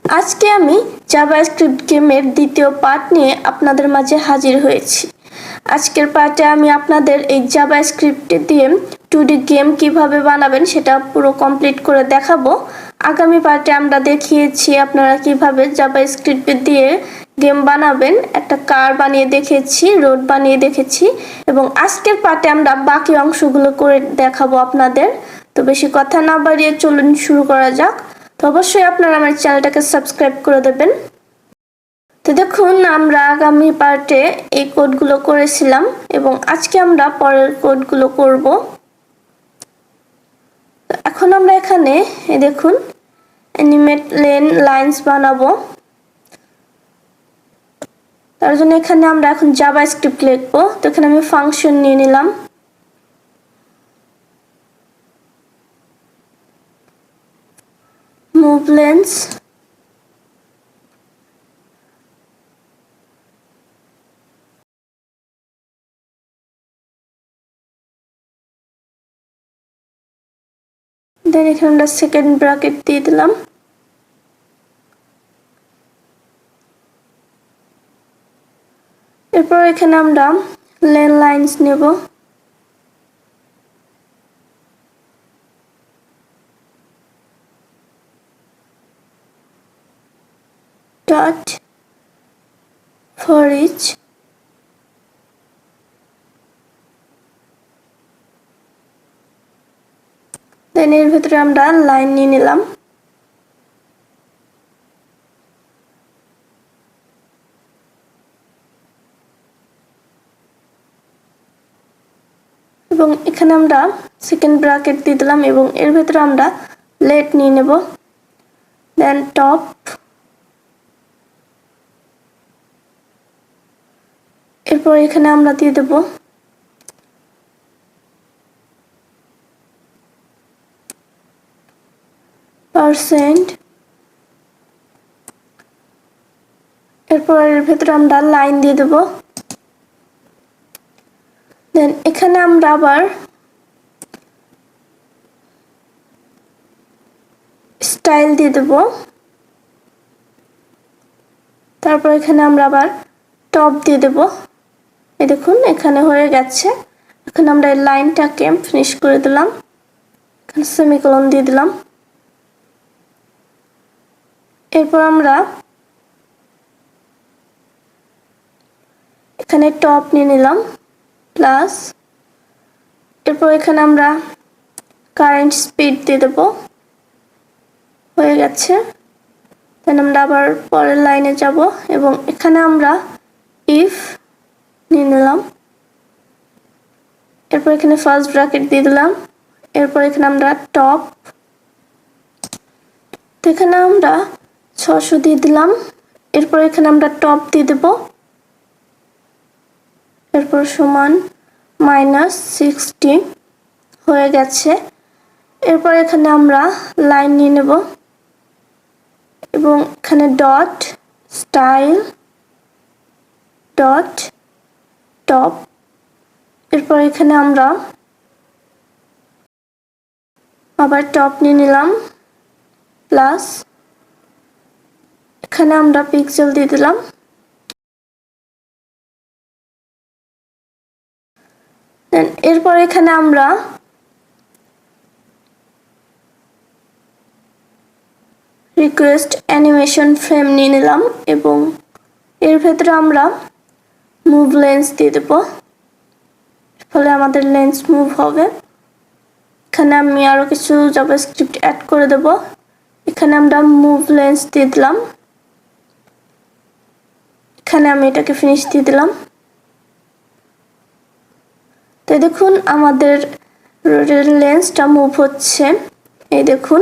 আজকে আমি জাভাস্ক্রিপ্ট গেমের দ্বিতীয় পার্ট নিয়ে আপনাদের মাঝে হাজির হয়েছি। আজকের পার্টে আমি আপনাদের এই জাভাস্ক্রিপ্ট দিয়ে 2D গেম কিভাবে বানাবেন সেটা পুরো কমপ্লিট করে দেখাবো। আগামী পার্টে আমরা দেখিয়েছি আপনারা কিভাবে জাভাস্ক্রিপ্ট দিয়ে গেম বানাবেন, একটা কার বানিয়ে দেখেছি, রোড বানিয়ে দেখেছি, এবং আজকের পার্টে আমরা বাকি অংশগুলো করে দেখাবো আপনাদের। তো বেশি কথা না বাড়িয়ে চলুন শুরু করা যাক। তো অবশ্যই আপনারা আমার চ্যানেলটাকে সাবস্ক্রাইব করে দেবেন। তো দেখুন, আমরা আগামী পার্টে এই কোডগুলো করেছিলাম এবং আজকে আমরা পরের কোডগুলো করব। তো এখন আমরা এখানে দেখুন অ্যানিমেট লাইনস বানাবো। তার জন্য এখানে আমরা এখন জাভাস্ক্রিপ্ট লিখবো। তো এখানে আমি ফাংশন নিয়ে নিলাম। মুভ লেন্স, দেন এখানে আমরা সেকেন্ড ব্র্যাকেট দিয়ে দিলাম। এরপর এখানে আমরা লেন লাইনস নেব। ডট ফর ইচ, দেন এর ভিতরে আমরা লাইন নিয়ে নিলাম। এবং এখানে আমরা সেকেন্ড ব্র্যাকেট দিয়ে দিলাম এবং এর ভিতরে আমরা লেট নিয়ে নেব। দেন টপ, এরপর এখানে আমরা দিয়ে দেব %, এরপর এর ভিতরে আমরা লাইন দিয়ে দেব। দেন এখানে আমরা আবার স্টাইল দিয়ে দেব। তারপর এখানে আমরা আবার টপ দিয়ে দেব। এই দেখুন এখানে হয়ে গেছে। এখন আমরা এই লাইনটাকে ফিনিশ করে দিলাম, এখানে সেমিকোলন দিয়ে দিলাম। এরপর আমরা এখানে টপ নিয়ে নিলাম প্লাস, এরপর এখানে আমরা কারেন্ট স্পিড দিয়ে দেব। হয়ে গেছে। দেন আমরা আবার পরের লাইনে যাব এবং এখানে আমরা ইফ নিয়ে নিলাম। এরপর এখানে ফার্স্ট ব্র্যাকেট দিয়ে দিলাম। এরপর এখানে আমরা টপ, তো এখানে আমরা 600 দিয়ে দিলাম। এরপর এখানে আমরা টপ দিয়ে দেব। এরপর সমান -60 হয়ে গেছে। এরপর এখানে আমরা লাইন নিয়ে নেব এবং এখানে ডট স্টাইল ডট টপ, এরপর এখানে আমরা আবার টপ নিয়ে নিলাম প্লাস, এখানে আমরা পিক্সেল দিয়ে দিলাম। দেন এরপর এখানে আমরা রিকোয়েস্ট অ্যানিমেশন ফ্রেম নিয়ে নিলাম এবং এর ভেতরে আমরা মুভ লেন্স দিয়ে দেব, ফলে আমাদের লেন্স মুভ হবে। এখানে আমি আরো কিছু জাভাস্ক্রিপ্ট অ্যাড করে দেব। এখানে আমরা মুভ লেন্স দিয়ে দিলাম। এখানে আমি এটাকে ফিনিশ দিয়ে দিলাম। তো দেখুন আমাদের রোডের লেন্সটা মুভ হচ্ছে, এই দেখুন।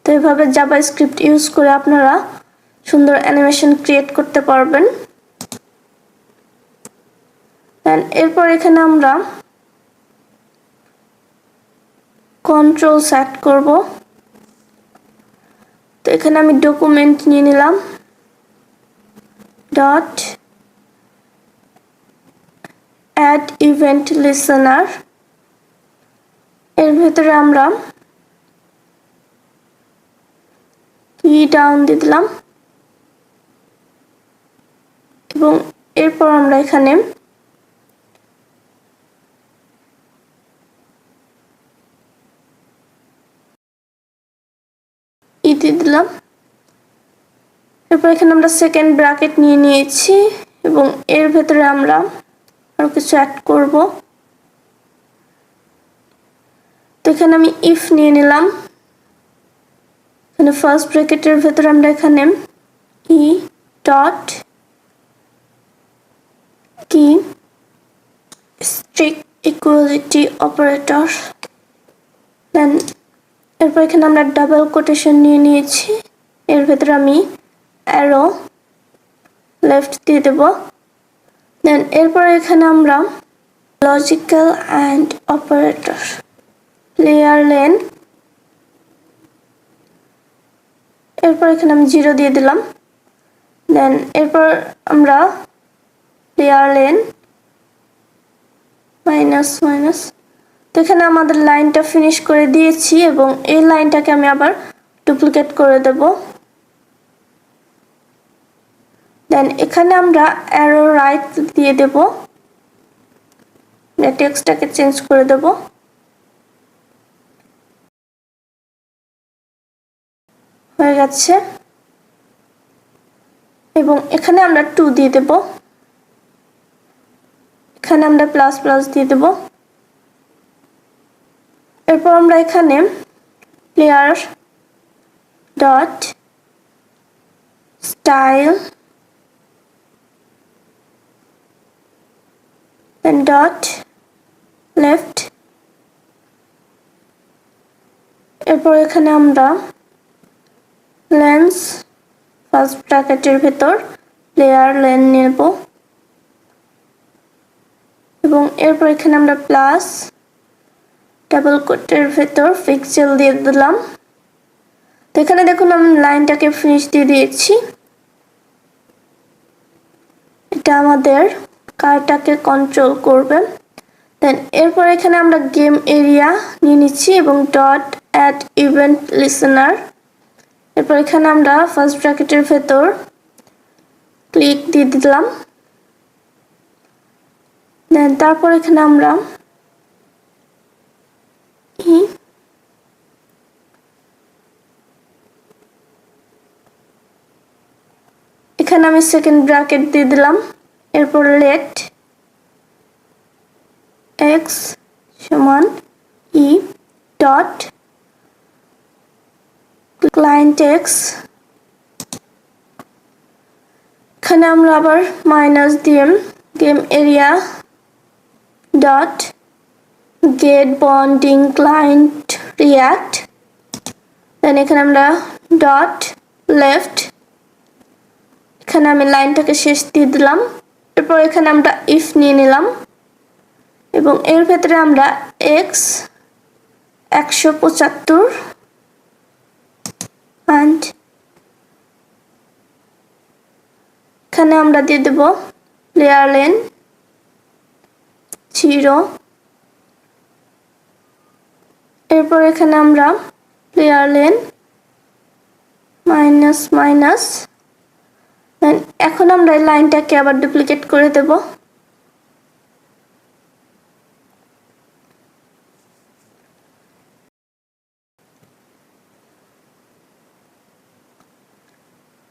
তো এইভাবে জাভাস্ক্রিপ্ট ইউজ করে আপনারা সুন্দর অ্যানিমেশন ক্রিয়েট করতে পারবেন। এরপর এখানে আমরা কন্ট্রোল সেট করব। তো এখানে আমি ডকুমেন্ট নিয়ে নিলাম ডট অ্যাড ইভেন্ট লিসেনার, এর ভেতরে আমরা ই ডাউন দিয়ে দিলাম এবং এরপর আমরা এখানে ই দিয়ে দিলাম। এরপর এখানে আমরা সেকেন্ড ব্র্যাকেট নিয়ে নিয়েছি এবং এর ভেতরে আমরা আরো কিছু অ্যাড করব। তো এখানে আমি ইফ নিয়ে নিলাম। এখানে ফার্স্ট ব্র্যাকেটের ভেতরে আমরা এখানে ই ডট কি স্ট্রিক্ট ইকুয়ালিটি অপারেটর, দেন এরপর এখানে আমরা ডাবল কোটেশন নিয়ে নিয়েছি। এর ভেতরে আমি অ্যারো লেফট দিয়ে দেব। দেন এরপর এখানে আমরা logical and operator layer lane, এরপর এখানে আমি 0 দিয়ে দিলাম। দেন এরপর আমরা লেয়ার লেন মাইনাস মাইনাস। তো এখানে আমাদের লাইনটা ফিনিশ করে দিয়েছি এবং এই লাইনটাকে আমি আবার ডুপ্লিকেট করে দেব। দেন এখানে আমরা অ্যারো রাইট দিয়ে দেব, টেক্সটটাকে চেঞ্জ করে দেব। হয়ে গেছে এবং এখানে আমরা 2 দিয়ে দেব। এখানে আমরা প্লাস প্লাস দিয়ে দেব। এরপর আমরা এখানে প্লেয়ার ডট স্টাইল দেন ডট লেফট, এরপর এখানে আমরা লেন্স ফার্স্ট ব্র্যাকেটের ভেতর লেয়ার লেন নেব এবং এরপর এখানে আমরা প্লাস ডাবল কোটের ভেতর পিক্সেল দিয়ে দিলাম। তো এখানে দেখুন আমি লাইনটাকে ফিনিশ দিয়ে দিয়েছি। এটা আমাদের কারটাকে কন্ট্রোল করবে। দেন এরপর এখানে আমরা গেম এরিয়া নিয়ে নিচ্ছি এবং ডট অ্যাড ইভেন্ট লিসেনার। এরপর এখানে আমরা ফার্স্ট ব্র্যাকেটের ভেতর ক্লিক দিয়ে দিলাম। দেন তারপর এখানে আমরা এখানে আমি সেকেন্ড ব্র্যাকেট দিয়ে দিলাম। এরপর লেট এক্স সমান ই ডট ক্লায়েন্ট এক্স, এখানে আমরা আবার মাইনাস দিয়ে game area dot get bounding client rect, then এখানে আমরা ডট লেফট, এখানে আমি লাইনটাকে শেষ দিয়ে দিলাম। এরপর এখানে আমরা ইফ নিয়ে নিলাম এবং এর ভেতরে আমরা এক্স 175 and এখানে আমরা দিয়ে দেব লেয়ার লেন 0, এরপর এখানে আমরা লেয়ার লেন মাইনাস মাইনাস। এখন আমরা এই লাইনটাকে আবার ডুপ্লিকেট করে দেব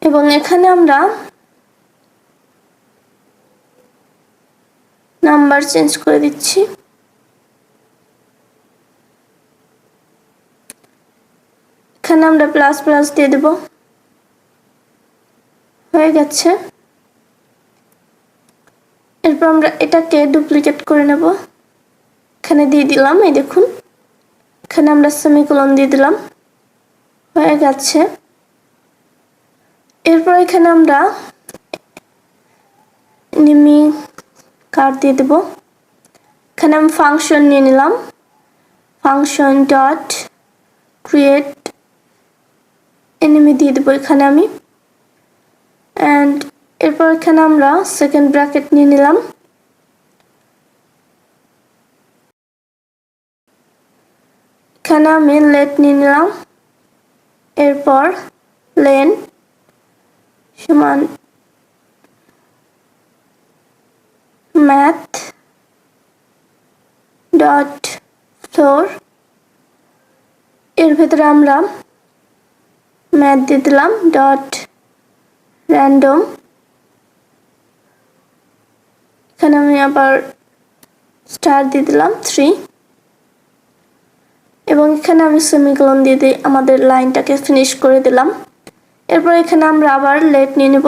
এবং এখানে আমরা নাম্বার চেঞ্জ করে দিচ্ছি। এখানে আমরা প্লাস প্লাস দিয়ে দেব। হয়ে গেছে। এরপর আমরা এটাকে ডুপ্লিকেট করে নেব, এখানে দিয়ে দিলাম। এই দেখুন এখানে আমরা সেমিকোলন দিয়ে দিলাম। হয়ে গেছে। এরপর এখানে আমরা এনিমি কার্ড দিয়ে দেব। এখানে আমি ফাংশন নিয়ে নিলাম, ফাংশন ডট ক্রিয়েট এনিমি দিয়ে দেবো এখানে আমি। অ্যান্ড এরপর এখানে আমরা সেকেন্ড ব্র্যাকেট নিয়ে নিলাম, এখানে আমি লেট নিয়ে নিলাম। এরপর লেন সমান ম্যাথ ডট ফ্লোর, এর ভেতরে আমরা ম্যাথ দিয়ে দিলাম ডট র্যান্ডম, এখানে আমি আবার স্টার দিয়ে দিলাম 3 এবং এখানে আমি সেমিকোলন দিয়ে দিয়ে আমাদের লাইনটাকে ফিনিশ করে দিলাম। এরপর এখানে আমরা আবার লেট নিয়ে নেব,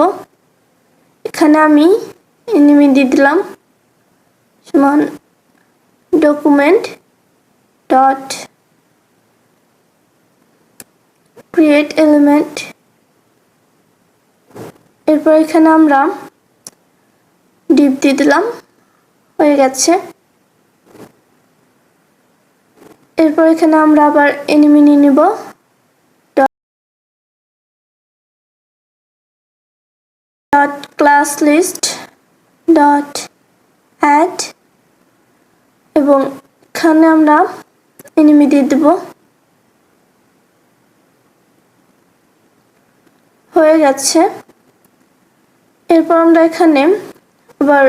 এখানে আমি এনিমি দিয়ে দিলাম সমান ডকুমেন্ট ডট ক্রিয়েট এলিমেন্ট, এরপর এখানে আমরা ডিপ দিয়ে দিলাম, হয়ে গেছে। এরপর এখানে আমরা আবার এনিমি নিয়ে নিব dot class list dot add এবং এখানে আমরা এনিমি দিয়ে দেব, হয়ে গেছে। এরপর আমরা এখানে আবার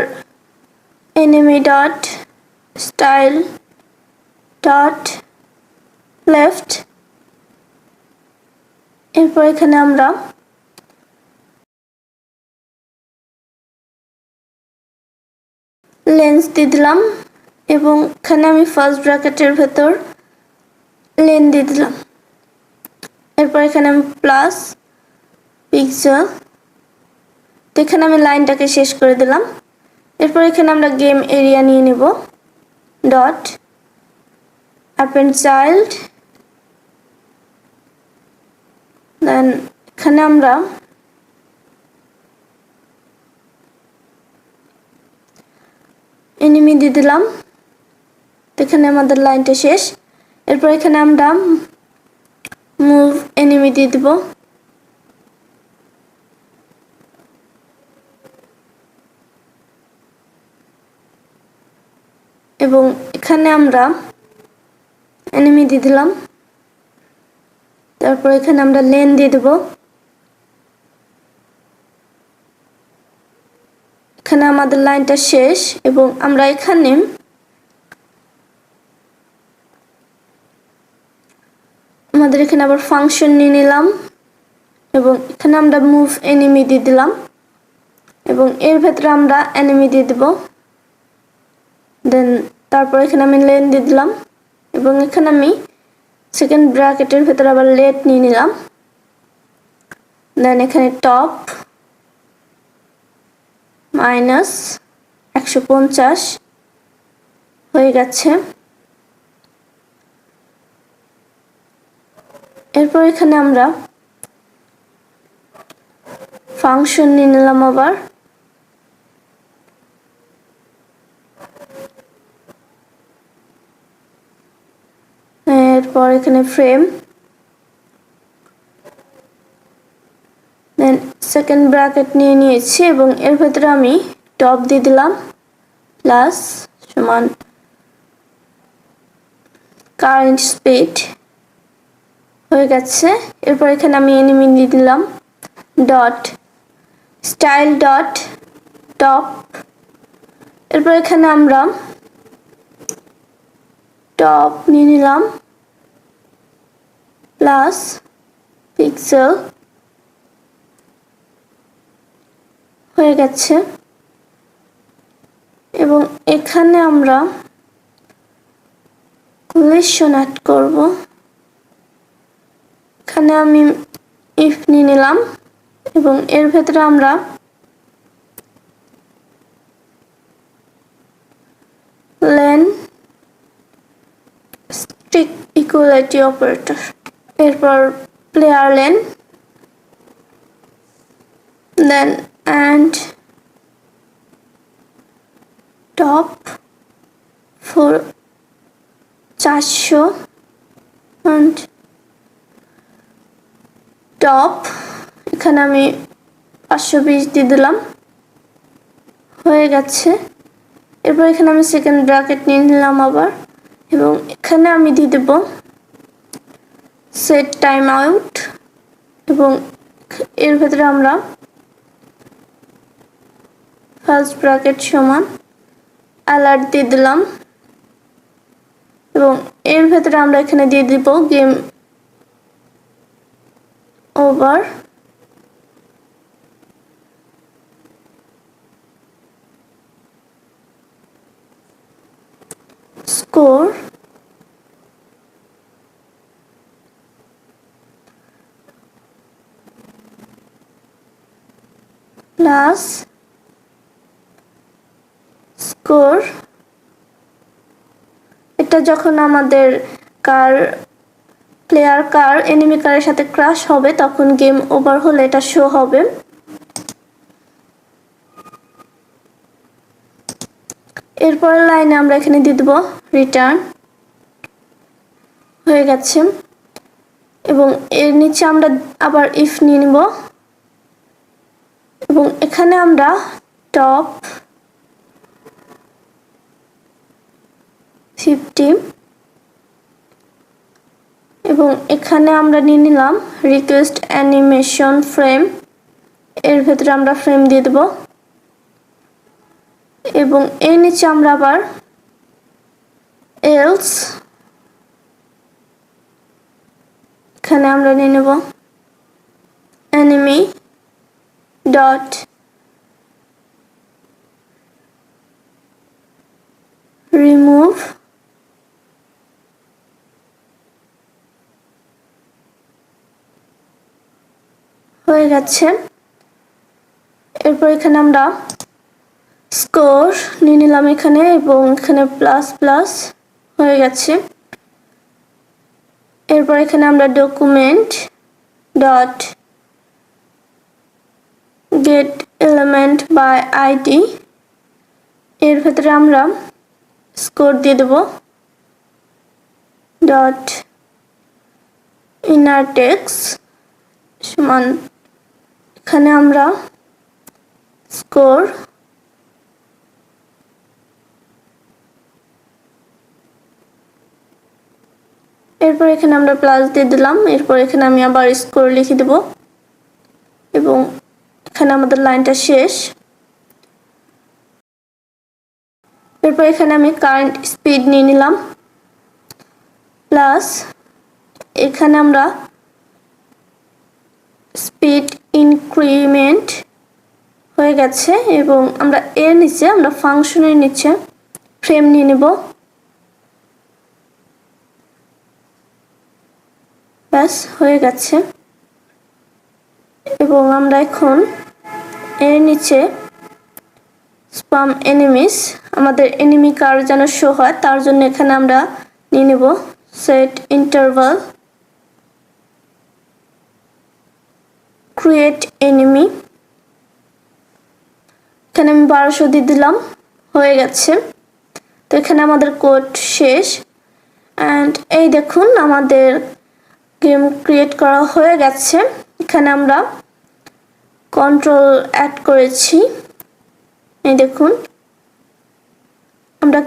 enemy dot style dot left, এরপর এখানে আমরা লেন্স দিয়ে দিলাম এবং এখানে আমি ফার্স্ট ব্র্যাকেটের ভেতর লেন দিয়ে দিলাম। এরপর এখানে আমি প্লাস পিক্সেল, তো এখানে আমি লাইনটাকে শেষ করে দিলাম। এরপর এখানে আমরা গেম এরিয়া নিয়ে নেব ডট অ্যাপেন্ড চাইল্ড, দেন এখানে আমরা এনিমি দিয়ে দিলাম, তো এখানে আমাদের লাইনটা শেষ। এরপর এখানে আমরা মুভ এনিমি দিয়ে দিব এবং এখানে আমরা এনিমি দিয়ে দিলাম, তারপর এখানে আমরা লেন দিয়ে দেব, এখানে আমাদের লাইনটা শেষ এবং আমরা এখানে আমাদের এখানে আবার ফাংশন নিয়ে নিলাম এবং এখানে আমরা মুভ এনিমি দিয়ে দিলাম এবং এর ভেতরে আমরা এনিমি দিয়ে দেব, দেন তারপর এখানে আমি লেন দিয়ে দিলাম এবং এখানে আমি সেকেন্ড ব্র্যাকেটের ভেতরে আবার লেট নিয়ে নিলাম, দেন এখানে টপ মাইনাস 150 হয়ে গেছে। এরপর এখানে আমরা ফাংশন নিয়ে নিলাম আবার, এরপর এখানে ফ্রেম, দেন সেকেন্ড ব্র্যাকেট নিয়ে নিয়েছি এবং এর ভেতরে আমি টপ দিয়ে দিলাম প্লাস সমান কারেন্ট স্পিড, হয়ে গেছে। এরপর এখানে আমি এনিমি দিয়ে দিলাম ডট স্টাইল ডট টপ, এরপর এখানে আমরা টপ নিয়ে নিলাম প্লাস পিক্সেল, হয়ে গেছে এবং এখানে আমরা কোলেশন অ্যাড করব, এখানে আমি ইফ নিয়ে নিলাম এবং এর ভেতরে আমরা লেন স্ট্রিক ইকুয়ালিটি অপারেটর, এরপর প্লেয়ার লেন, then and top for 400 and top এখানে আমি 520 দিয়ে দিলাম, হয়ে গেছে। এরপর এখানে আমি সেকেন্ড ব্র্যাকেট নিয়ে নিলাম আবার এবং এখানে আমি দিয়ে দেব সেট টাইম আউট এবং এর ভেতরে আমরা ফার্স্ট ব্র্যাকেট সমান অ্যালার্ট দিয়ে দিলাম এবং এর ভেতরে আমরা এখানে দিয়ে দিব game over score plus score. এটা যখন আমাদের প্লেয়ার কার এনিমি কারের সাথে ক্রাশ হবে তখন গেম ওভার হলে এটা শো হবে। এরপরের লাইনে আমরা এখানে দিয়ে দেব রিটার্ন। হয়ে গেছে এবং এর নিচে আমরা আবার ইফ নিয়ে নিব এবং এখানে আমরা টপ 50 এবং এখানে আমরা নিয়ে নিলাম রিকোয়েস্ট অ্যানিমেশন ফ্রেম। এর ভেতরে আমরা ফ্রেম দিয়ে দেব এবং এর নিচে আমরা আবার এলস এখানে আমরা নিয়ে নেব enemy dot remove হয়ে গেছে। এরপর এখানে আমরা স্কোর নিয়ে নিলাম এখানে এবং এখানে প্লাস প্লাস হয়ে গেছে। এরপর এখানে আমরা document dot get element by ID এর ভেতরে আমরা স্কোর দিয়ে দেব ডট ইনার টেক্সট সমান এখানে আমরা স্কোর এরপর এখানে আমরা প্লাস দিয়ে দিলাম। এরপর এখানে আমি আবার স্কোর লিখে দেব এবং এখানে আমাদের লাইনটা শেষ। এরপর এখানে আমি কারেন্ট স্পিড নিয়ে নিলাম প্লাস এখানে আমরা স্পিড ইনক্রিমেন্ট হয়ে গেছে এবং আমরা এর নিচে আমরা ফাংশনের নিচে ফ্রেম নিয়ে নেব। ব্যাস হয়ে গেছে এবং আমরা এখন এর নিচে স্পাম এনিমিস আমাদের এনিমি কার যেন শো হয় তার জন্য এখানে আমরা নিয়ে নেব সেট ইন্টারভাল ক্রিয়েট এনিমি এখানে আমি 1200 দিয়ে দিলাম। হয়ে গেছে তো এখানে আমাদের কোড শেষ অ্যান্ড এই দেখুন আমাদের গেম ক্রিয়েট করা হয়ে গেছে। এখানে আমরা কন্ট্রোল অ্যাড করেছি এই দেখুন আমরা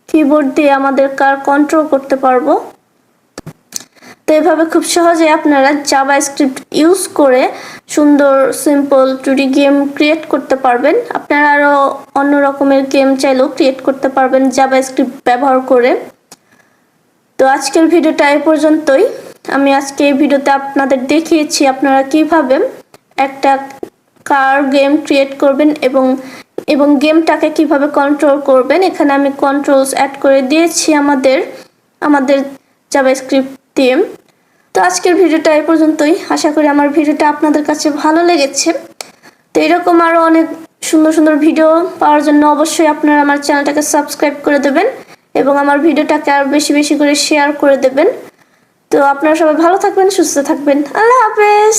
কিবোর্ড দিয়ে আমাদের কার কন্ট্রোল করতে পারবো। তো এভাবে খুব সহজে আপনারা জাভাস্ক্রিপ্ট ইউজ করে সুন্দর সিম্পল 2D গেম ক্রিয়েট করতে পারবেন। আপনারা আরো অন্য রকমের গেম চাইলেও ক্রিয়েট করতে পারবেন জাভাস্ক্রিপ্ট ব্যবহার করে। তো আজকের ভিডিওটা এই পর্যন্তই। আমি আজকে এই ভিডিওতে আপনাদের দেখিয়েছি আপনারা কিভাবে একটা কার গেম ক্রিয়েট করবেন এবং গেমটাকে কিভাবে কন্ট্রোল করবেন। এখানে আমি কন্ট্রোলস অ্যাড করে দিয়েছি আমাদের জাভাস্ক্রিপ্ট দিয়ে। তো আজকের ভিডিওটা এই পর্যন্তই। আশা করি আমার ভিডিওটা আপনাদের কাছে ভালো লেগেছে। তো এরকম আরো অনেক সুন্দর সুন্দর ভিডিও পাওয়ার জন্য অবশ্যই আপনারা আমার চ্যানেলটাকে সাবস্ক্রাইব করে দেবেন এবং আমার ভিডিওটাকে আরো বেশি বেশি করে শেয়ার করে দেবেন। তো আপনারা সবাই ভালো থাকবেন, সুস্থ থাকবেন। আল্লাহ হাফেজ।